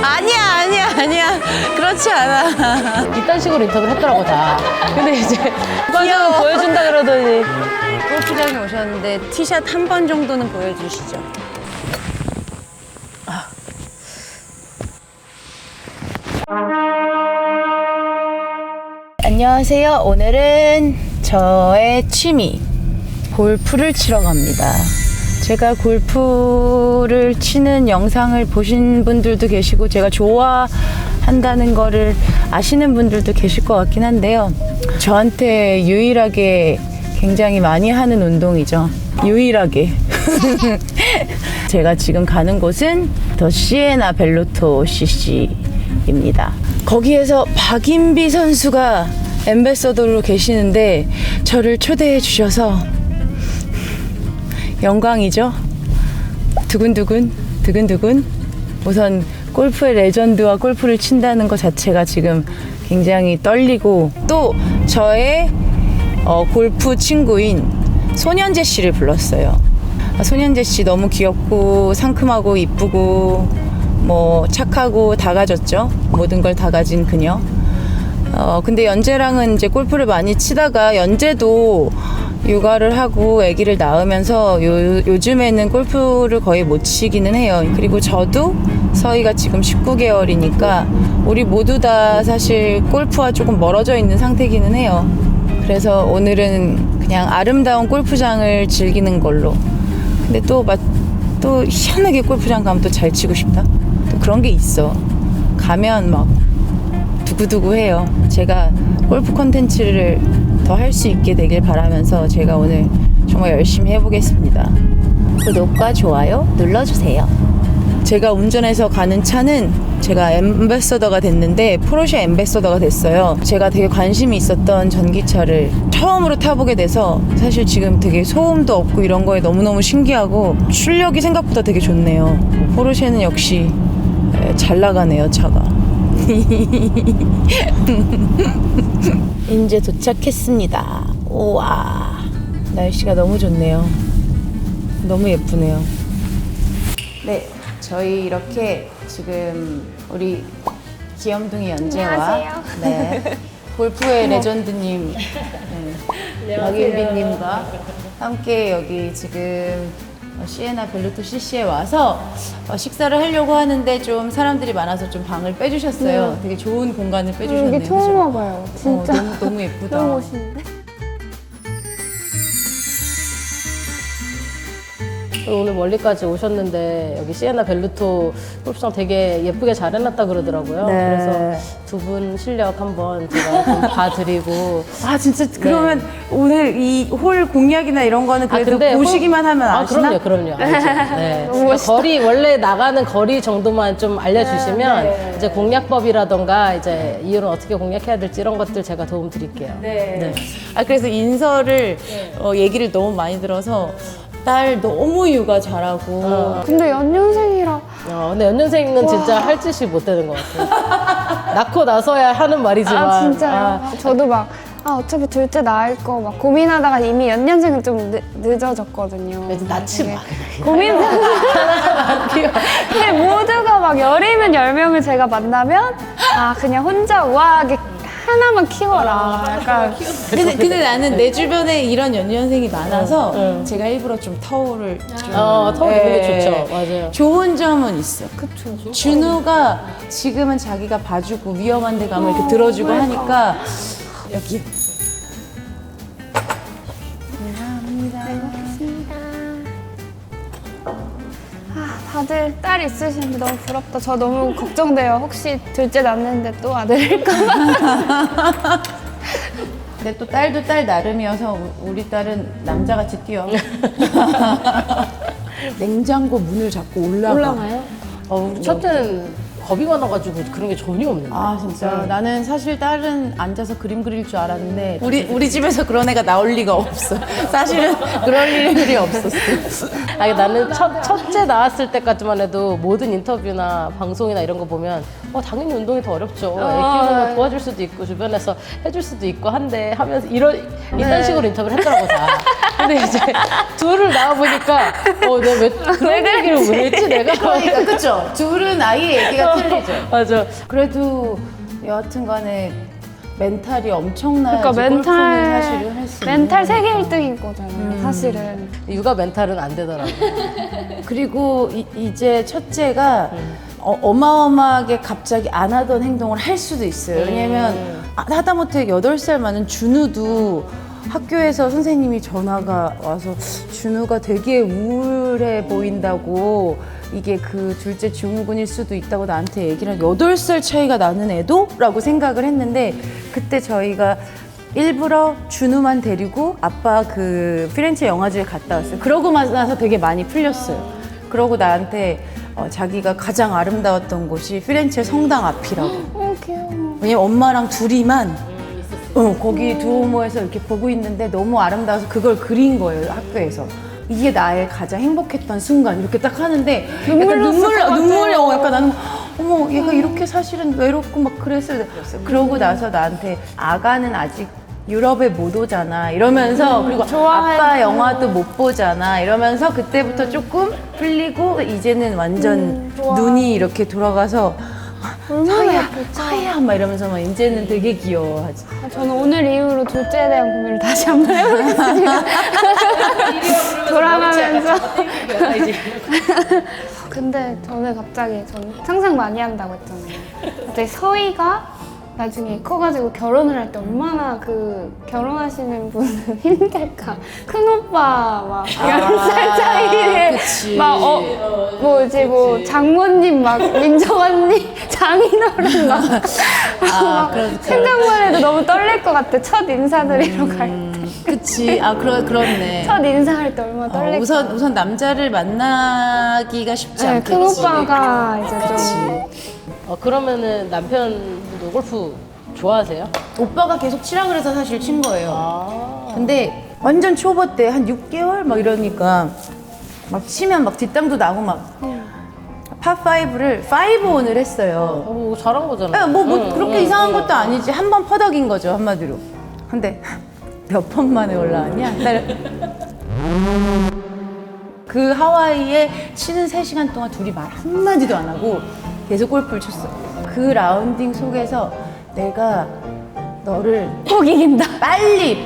아니야. 그렇지 않아. 이딴 식으로 인터뷰를 했더라고 다. 근데 이제 과정을 보여준다 그러더니 골프장에 오셨는데 티샷 한 번 정도는 보여주시죠. 안녕하세요. 오늘은 저의 취미 골프를 치러 갑니다. 제가 골프를 치는 영상을 보신 분들도 계시고 제가 좋아한다는 거를 아시는 분들도 계실 것 같긴 한데요. 저한테 유일하게 굉장히 많이 하는 운동이죠. 유일하게. 제가 지금 가는 곳은 더 시에나 벨로토 CC입니다. 거기에서 박인비 선수가 앰베서더로 계시는데 저를 초대해 주셔서 영광이죠. 두근두근. 우선 골프의 레전드와 골프를 친다는 것 자체가 지금 굉장히 떨리고, 또 저의 골프 친구인 손현재 씨를 불렀어요. 손현재 씨 너무 귀엽고 상큼하고 이쁘고 뭐 착하고 다 가졌죠. 모든 걸 다 가진 그녀. 근데 연재랑은 이제 골프를 많이 치다가 연재도 육아를 하고 아기를 낳으면서 요즘에는 골프를 거의 못 치기는 해요. 그리고 저도 서희가 지금 19개월이니까 우리 모두 다 사실 골프와 조금 멀어져 있는 상태기는 해요. 그래서 오늘은 그냥 아름다운 골프장을 즐기는 걸로. 근데 또 희한하게 골프장 가면 또 잘 치고 싶다. 또 그런 게 있어. 가면 막 두구두구 해요. 제가 골프 콘텐츠를 더 할 수 있게 되길 바라면서 제가 오늘 정말 열심히 해보겠습니다. 구독과 좋아요 눌러주세요. 제가 운전해서 가는 차는 제가 앰베서더가 됐는데 포르쉐 앰베서더가 됐어요. 제가 되게 관심이 있었던 전기차를 처음으로 타보게 돼서 사실 지금 되게 소음도 없고 이런 거에 너무너무 신기하고 출력이 생각보다 되게 좋네요. 포르쉐는 역시 잘 나가네요, 차가. 이제 도착했습니다. 우와, 날씨가 너무 좋네요. 너무 예쁘네요. 네, 저희 이렇게 지금 우리 귀염둥이 연재와 네, 골프의 레전드님 박인비님과 함께 여기 지금 시에나 벨로토 CC에 와서 식사를 하려고 하는데 좀 사람들이 많아서 좀 방을 빼주셨어요. 되게 좋은 공간을 빼주셨네요. 여기 처음 와봐요. 진짜 너무 예쁘다. 너무 멋있는데? 오늘 멀리까지 오셨는데 여기 시에나 벨루토 골프장 되게 예쁘게 잘 해놨다 그러더라고요. 네. 그래서 두 분 실력 한번 제가 좀 봐드리고. 아 진짜 그러면 오늘 이 홀 공략이나 이런 거는 그래도 근데 보시기만 하면 아시나? 그럼요. 알죠. 네. 그러니까 거리 원래 나가는 거리 정도만 좀 알려주시면 이제 공략법이라던가 이제 이후로 어떻게 공략해야 될지 이런 것들 제가 도움 드릴게요. 네. 아 그래서 인서를 얘기를 너무 많이 들어서 딸 너무 육아 잘하고 근데 연년생이라 근데 연년생은 진짜 할 짓이 못 되는 것 같아요. 낳고 나서야 하는 말이지만. 아 진짜요? 저도 막 어차피 둘째 낳을 거 막 고민하다가 이미 연년생은 좀 늦어졌거든요. 그래서 낳지 마. 고민 근데 모두가 막 열이면 10명을 제가 만나면 그냥 혼자 우아하게 하나만 키워라. 약간 근데 나는 내 주변에 이런 연년생이 많아서 제가 일부러 좀 터울을 좀 터울 있는 게 좋죠. 맞아요. 좋은 점은 있어. 그쵸. 준우가 지금은 자기가 봐주고 위험한 데 가면 이렇게 들어주고 하니까 여기 다들 딸 있으신데 너무 부럽다. 저 너무 걱정돼요. 혹시 둘째 낳는데 또 아들일까? 근데 또 딸도 딸 나름이어서 우리 딸은 남자같이 뛰어. 냉장고 문을 잡고 올라가요? 첫째는 겁이 많아가지고 그런 게 전혀 없는데. 아 진짜 나는 사실 딸은 앉아서 그림 그릴 줄 알았는데 우리 집에서 그런 애가 나올 리가 없어. 사실은 그럴 일이 없었어. 나는 첫째 나왔을 때까지만 해도 모든 인터뷰나 방송이나 이런 거 보면 당연히 운동이 더 어렵죠. 애 키우는 거 도와줄 수도 있고 주변에서 해줄 수도 있고 한데 하면서 이런 식으로 인터뷰를 했더라고 다. 근데 이제 둘을 나와보니까 내가 왜 그런 얘기를 왜 했지 내가 그러니까 그쵸? 둘은 아예 얘기가 틀리죠. 맞아. 그래도 여하튼간에 멘탈이 엄청나야지 그러니까 골프는 사실은 할 수 있는 멘탈 세계 1등인 거잖아요, 사실은. 육아 멘탈은 안 되더라고. 그리고 이제 첫째가 어마어마하게 갑자기 안 하던 행동을 할 수도 있어요. 왜냐면 하다못해 8살 많은 준우도 학교에서 선생님이 전화가 와서 준우가 되게 우울해 보인다고, 이게 그 둘째 증후군일 수도 있다고 나한테 얘기를 8살 차이가 나는 애도? 라고 생각을 했는데, 그때 저희가 일부러 준우만 데리고 아빠 그 피렌체 영화제에 갔다 왔어요. 그러고 나서 되게 많이 풀렸어요. 그러고 나한테 자기가 가장 아름다웠던 곳이 피렌체 성당 앞이라고. 귀여워. 왜냐면 엄마랑 둘이만 거기 두오모에서 이렇게 보고 있는데 너무 아름다워서 그걸 그린 거예요, 학교에서. 이게 나의 가장 행복했던 순간. 이렇게 딱 하는데 눈물 약간 나는 어머, 얘가 이렇게 사실은 외롭고 막 그랬어요. 그러고 나서 나한테 아가는 아직 유럽에 못 오잖아 이러면서, 그리고 아빠 영화도 못 보잖아 이러면서 그때부터 조금 풀리고, 이제는 완전 눈이 이렇게 돌아가서 사야 막 이러면서 막 이제는 되게 귀여워하지. 저는 오늘 이후로 둘째에 대한 고민을 다시 한번 해보겠습니다. 돌아가면서. 근데 저는 상상 많이 한다고 했잖아요. 갑자기 서희가 나중에 커가지고 결혼을 할 때 얼마나 결혼하시는 분은 힘들까. 큰 오빠 막 10살 차이에 막 장모님 막 민정 언니 장인어른 막 생각만 해도 너무 떨릴 것 같아. 첫 인사드리러 갈 때. 그치. 그렇네. 첫 인사할 때 얼마나 떨릴까. 우선 남자를 만나기가 쉽지 않겠지. 큰 오빠가 이제 좀. 그러면은 남편도 골프 좋아하세요? 오빠가 계속 치라 그래서 사실 친 거예요. 아. 근데 완전 초보 때 한 6개월 막 이러니까 막 치면 막 뒷땅도 나고 막 파5를 5온을 했어요. 뭐 잘한 거잖아. 그렇게 이상한 것도 아니지. 한 번 퍼덕인 거죠, 한마디로. 근데 몇 번 만에 올라왔냐? 그 하와이에 치는 3시간 동안 둘이 말 한마디도 안 하고 계속 골프를 쳤어. 그 라운딩 속에서 내가 너를 꼭 이긴다.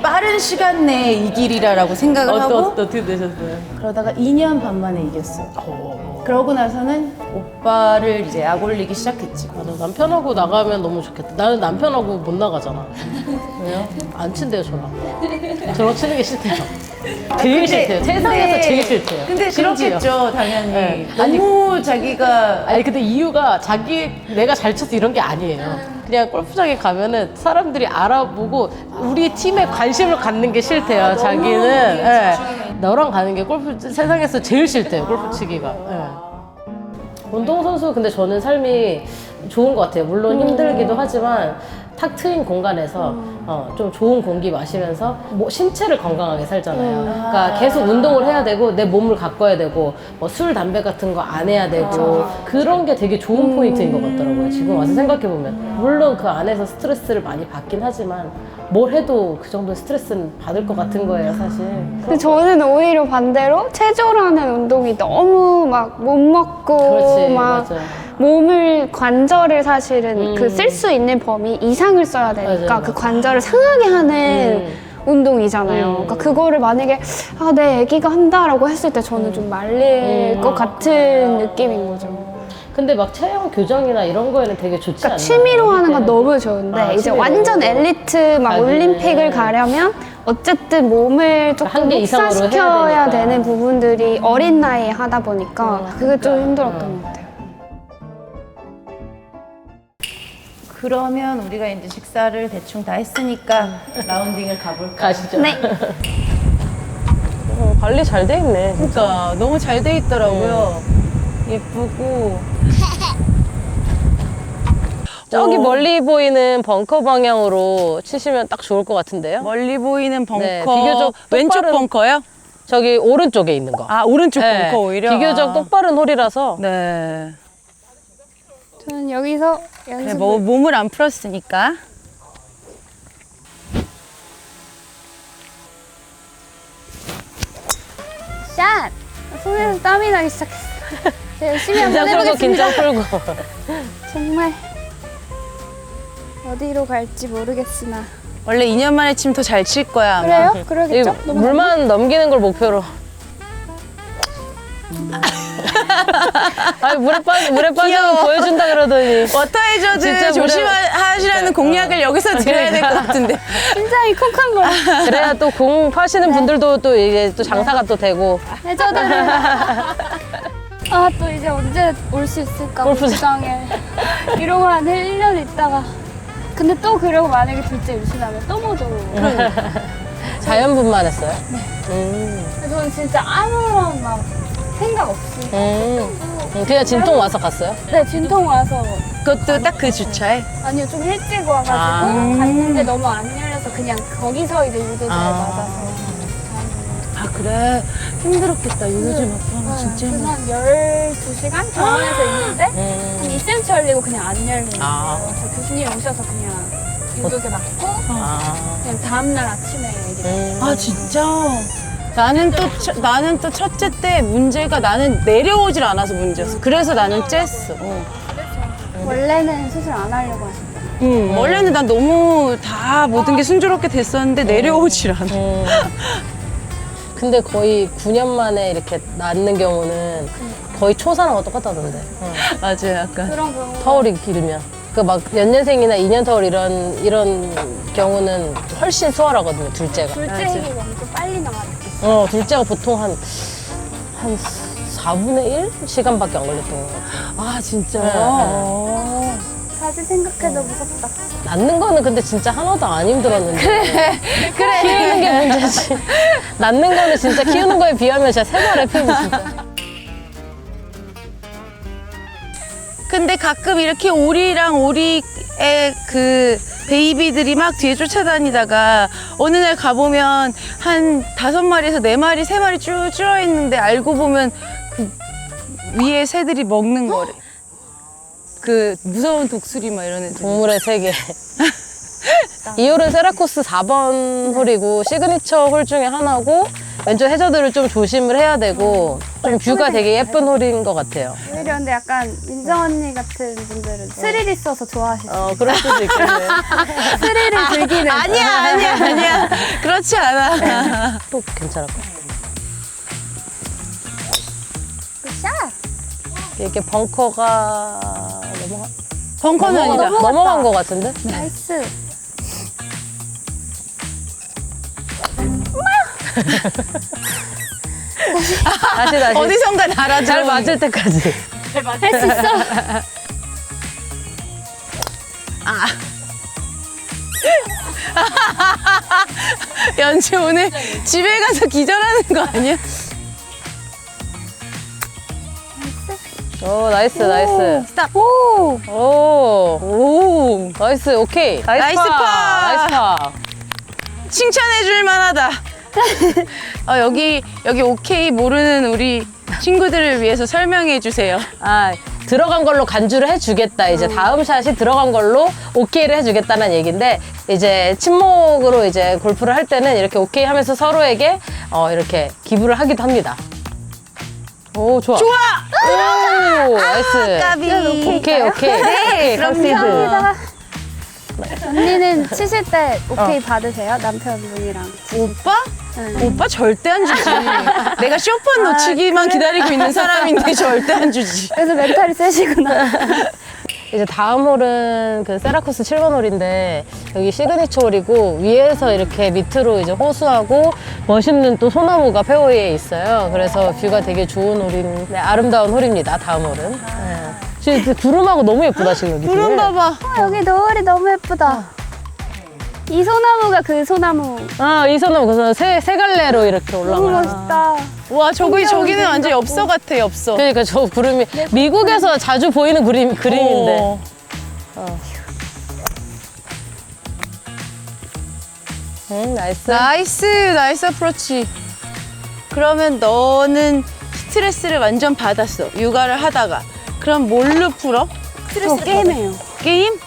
빠른 시간 내에 이기리라라고 생각을 하고 어떻게 되셨어요? 그러다가 2년 반 만에 이겼어요. 그러고 나서는 오빠를 이제 약 올리기 시작했지. 맞아, 남편하고 나가면 너무 좋겠다. 나는 남편하고 못 나가잖아. 왜요? 안 친대요, 저랑. 저랑 치는 게 싫대요. 제일 싫대요. 세상에서 제일 싫대요. 근데 심지어. 그렇겠죠, 당연히. 네. 너무 자기가 근데 이유가 내가 잘 쳐서 이런 게 아니에요. 그냥 골프장에 가면은 사람들이 알아보고 우리 팀에 관심을 갖는 게 싫대요, 자기는. 네. 너랑 가는 게 세상에서 제일 싫대요, 골프 치기가. 네. 운동선수, 근데 저는 삶이 좋은 것 같아요. 물론 힘들기도 하지만 탁 트인 공간에서 좀 좋은 공기 마시면서 신체를 건강하게 살잖아요. 그러니까 계속 운동을 해야 되고 내 몸을 가꿔야 되고 술, 담배 같은 거 안 해야 되고 그런 게 되게 좋은 포인트인 것 같더라고요. 지금 와서 생각해보면. 물론 그 안에서 스트레스를 많이 받긴 하지만 뭘 해도 그 정도 스트레스는 받을 것 같은 거예요, 사실. 근데 저는 오히려 반대로 체조라는 운동이 너무 막 못 먹고 그렇지, 막 맞아. 관절을 사실은 쓸 수 있는 범위 이상을 써야 되니까 맞아. 그 관절을 상하게 하는 운동이잖아요. 그러니까 그거를 만약에 내 애기가 한다라고 했을 때 저는 좀 말릴 것 같은 느낌인 거죠. 근데 막 체형 교정이나 이런 거에는 되게 좋지 그러니까 않나요? 취미로 하는 건 너무 좋은데 이제 취미로. 완전 엘리트 막 가기는. 올림픽을 가려면 어쨌든 몸을 조금 한계 이상으로 해야 흡사시켜야 되니까. 되는 부분들이 어린 나이에 하다 보니까 그게 좀 힘들었던 것 같아요. 그러면 우리가 이제 식사를 대충 다 했으니까 라운딩을 가볼까? 가시죠. 네. 관리 잘 돼 있네. 그러니까 너무 잘 돼 있더라고요. 예쁘고. 저기 멀리 보이는 벙커 방향으로 치시면 딱 좋을 것 같은데요? 멀리 보이는 벙커. 네, 비교적 왼쪽 똑바른- 벙커요? 저기 오른쪽에 있는 거. 오른쪽 네, 벙커 오히려. 비교적 똑바른 홀이라서. 네. 저는 여기서 그래, 연습을 몸을 안 풀었으니까. 샷! 손에서 땀이 나기 시작했어. 열심히 한번 긴장 풀고 해보겠습니다. 긴장 풀고. 정말 어디로 갈지 모르겠으나. 원래 2년 만에 치면 더 잘 칠 거야 아마. 그래요? 그러겠죠? 이 물만 넘기는 걸 목표로. 아니 물에 빠지면 귀여워. 보여준다 그러더니. 워터 해저드 진짜 조심하시라는 공약을 여기서 드려야 될 것 같은데. 심장이 콩한 거야. 그래야 또 공 파시는 분들도 또 이게 또 장사가 또 되고. 해저드를. 아, 또 이제 언제 올 수 있을까, 골프장. 골프장에. 이러고 한 1년 있다가. 근데 또 그러고 만약에 둘째 임신하면 또 못 오고. 자연분만 했어요? 저는 진짜 아무런 막 생각 없이. 그냥 진통 와서 갔어요? 네, 진통 와서. 그것도 딱 그 주차에. 아니요, 좀 일찍 와가지고 갔는데 너무 안 열려서 그냥 거기서 이제 유도제에 맞아서. 아 그래 힘들었겠다 유도제 맞고 하면 진짜 그래서 힘들어. 한 12시간 병원에서 있는데 한 2cm 열리고 그냥 안 열리는 거예요. 그래서 교수님 오셔서 그냥 유도제 맞고 그냥 다음날 아침에 얘기를 아 진짜? 나는 또 첫째 때 문제가 나는 내려오질 않아서 문제였어. 그래서 나는 쬐었어. 원래는 수술 안 하려고 하셨어요. 원래는 난 너무 다 모든 게 순조롭게 됐었는데 내려오질 않아. 근데 거의 9년 만에 이렇게 낳는 경우는 거의 초산하고 똑같다던데. 맞아요, 약간. 그런 경우 터울이 길면. 그 막 연년생이나 2년 터울 이런 경우는 훨씬 수월하거든요, 둘째가. 둘째이기 먼저 빨리 나왔어요. 둘째가 보통 한 4분의 1 시간밖에 안 걸렸던 것 같아요. 아 진짜요? 다시 생각해도 무섭다. 낳는 거는 근데 진짜 하나도 안 힘들었는데. 그래. 키우는 게 문제지. 낳는 거는 진짜 키우는 거에 비하면 진짜 세발의 피부 진짜. 근데 가끔 이렇게 오리랑 오리의 그 베이비들이 막 뒤에 쫓아다니다가 어느 날 가보면 한 5마리에서 4마리, 3마리 쭉 줄어있는데 알고 보면 그 위에 새들이 먹는 거래. 그 무서운 독수리 막 이런 애들. 동물의 세계. 이 홀은 세라코스 4번 홀이고 시그니처 홀 중에 하나고 왼쪽 해저드를 좀 조심을 해야 되고 좀 뷰가 되게 예쁜 홀인 것 같아요. 오히려 근데 약간 민정 언니 같은 분들은 스릴 있어서 좋아하시죠. 그럴 수도 있겠네. 스릴을 즐기는. 아니야. 그렇지 않아. 또 괜찮을 것 같아요. 샷! 이렇게 벙커가 벙커는 아니다. 넘어간 것 같은데? 나이스. 다시. 어디선가 날아들어. 잘 맞을 때까지. 할 수 있어. 연지 오늘 집에 가서 기절하는 거 아니야? 오, 나이스. 스탑. 오, 나이스, 오케이. 나이스 파. 나이스 파. 칭찬해줄 만하다. 여기 오케이 모르는 우리 친구들을 위해서 설명해 주세요. 들어간 걸로 간주를 해주겠다. 이제 다음 샷이 들어간 걸로 오케이를 해주겠다는 얘기인데, 이제 친목으로 이제 골프를 할 때는 이렇게 오케이 하면서 서로에게 이렇게 기부를 하기도 합니다. 오, 좋아. 오, 나이스. 까비. 오케이. 네, 그럼요. 감사합니다. 언니는 치실 때 오케이 받으세요? 남편분이랑. 오빠? 네. 오빠 절대 안 주지. 내가 쇼폰 놓치기만 기다리고 있는 사람인데 절대 안 주지. 그래서 멘탈이 세시구나. 이제 다음 홀은 그 세라코스 7번 홀인데 여기 시그니처 홀이고 위에서 이렇게 밑으로 이제 호수하고 멋있는 또 소나무가 페어웨이에 있어요. 그래서 뷰가 되게 좋은 홀인, 아름다운 홀입니다. 다음 홀은. 네. 지금 구름하고 너무 예쁘다 지금 여기. 구름 뒤에. 봐봐. 여기 노을이 너무 예쁘다. 이 소나무가 그 소나무. 이 소나무 그래서 세 갈래로 이렇게 너무 올라가. 멋있다. 와 저기는 완전 엽서 같아 엽서. 그러니까 저 구름이 미국에서 자주 보이는 그림인데. 나이스. 나이스 어프로치. 그러면 너는 스트레스를 완전 받았어. 육아를 하다가. 그럼 뭘로 풀어? 저 게임해요. 게임?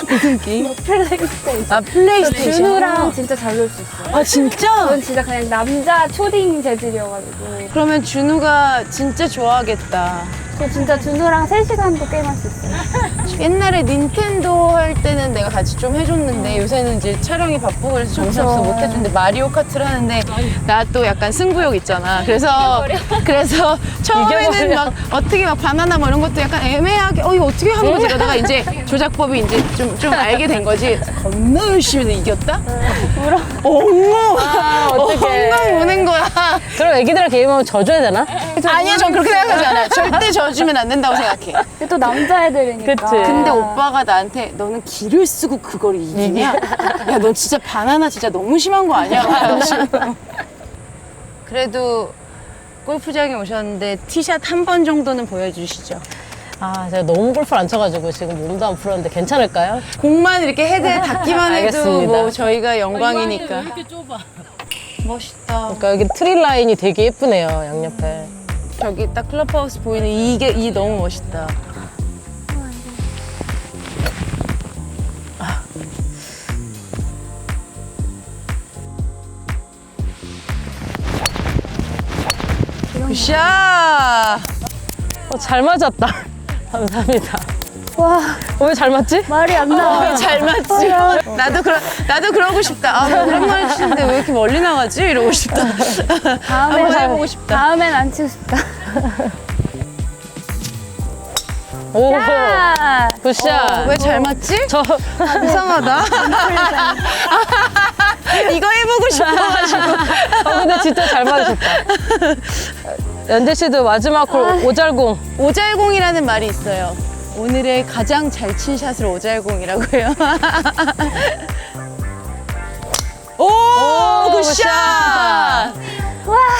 무슨 게임? 플레이스테이션. 아, 플레이스테이션. 준우랑 진짜 잘 놀 수 있어요. 아, 진짜? 저는 진짜 그냥 남자 초딩 재질이어가지고. 그러면 준우가 진짜 좋아하겠다. 저 진짜 준우랑 3시간도 게임할 수 있어요. 옛날에 닌텐도 할 때는 내가 같이 좀 해줬는데 요새는 이제 촬영이 바쁘고 그래서 정신없어서 못 해주는데 마리오 카트를 하는데 나 또 약간 승부욕 있잖아. 그래서 처음에는 이겨버려. 막 어떻게 막 바나나 뭐 이런 것도 약간 애매하게 이거 어떻게 하는 거지 이러다가 이제 조작법이 이제 좀 알게 된 거지. 겁나 열심히 해서 이겼다? 엉엉! 어떡해. 엉엉 우는 거야. 그럼 애기들이랑 게임하면 져줘야 되나? 아니야, 전 그렇게 생각하지 않아요. 절대 져주면 안 된다고 생각해. 근데 또 남자애들이니까. 그치. 근데 오빠가 나한테 너는 기를 쓰고 그걸 이기냐? 야, 넌 진짜 바나나 진짜 너무 심한 거 아니야? 이런 식으로. 그래도 골프장에 오셨는데 티샷 한 번 정도는 보여주시죠. 아, 제가 너무 골프를 안 쳐가지고 지금 몸도 안 풀었는데 괜찮을까요? 공만 이렇게 헤드에 닿기만 해도 알겠습니다. 뭐 저희가 영광이니까. 멋있다. 그러니까 여기 트릴 라인이 되게 예쁘네요, 양옆에. 저기 딱 클럽하우스 보이는 이 너무 멋있다. 굿샷! 잘 맞았다. 감사합니다. 와, 왜 잘 맞지? 말이 안 나와. 잘 맞지? 나도 그러고 싶다. 아, 오랜만에 치는데 왜 이렇게 멀리 나가지? 이러고 싶다. 한번 해보고 싶다. 다음엔 안 치고 싶다. 오, 야! 굿샷. 왜 잘 맞지? 저 이상하다. 이거 해보고 싶어가지고. 근데 진짜 잘 맞으셨다. 연재 씨도 마지막 홀 오잘공. 오잘공이라는 말이 있어요. 오늘의 가장 잘 친 샷을 오잘공이라고 해요. 오, 굿샷!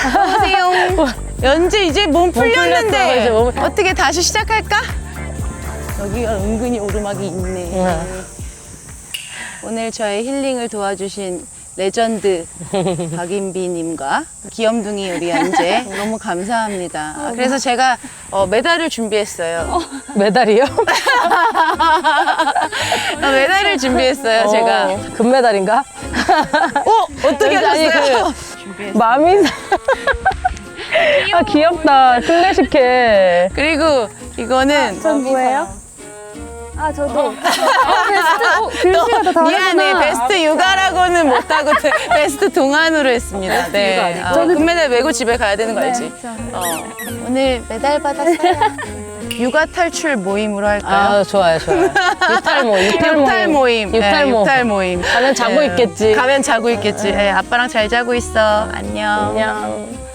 안녕하세요. 연재 이제 몸 풀렸는데 이제 몸- 어떻게 다시 시작할까? 여기가 은근히 오르막이 있네. 오늘 저의 힐링을 도와주신 레전드 박인비님과 귀염둥이 우리 연재 너무 감사합니다. 그래서 제가 메달을 준비했어요. 메달이요? 메달을 준비했어요, 제가. 금메달인가? 어떻게 아니, 하셨어요? 마미. 아, 귀엽다. 클래식해. 그리고 이거는 전 뭐예요? 아, 저도. 글씨가 더 다르구나. 미안해, 베스트 육아라고는 못하고 베스트 동안으로 했습니다. 네, 금메달 메고 집에 가야 되는 거 알지? 오늘 메달 받았어요. 육아 탈출 모임으로 할까요? 아, 좋아요. 유탈 모임. 육탈 모임. 가면 자고 있겠지. 가면 자고 있겠지. 네, 아빠랑 잘 자고 있어. 안녕. 안녕.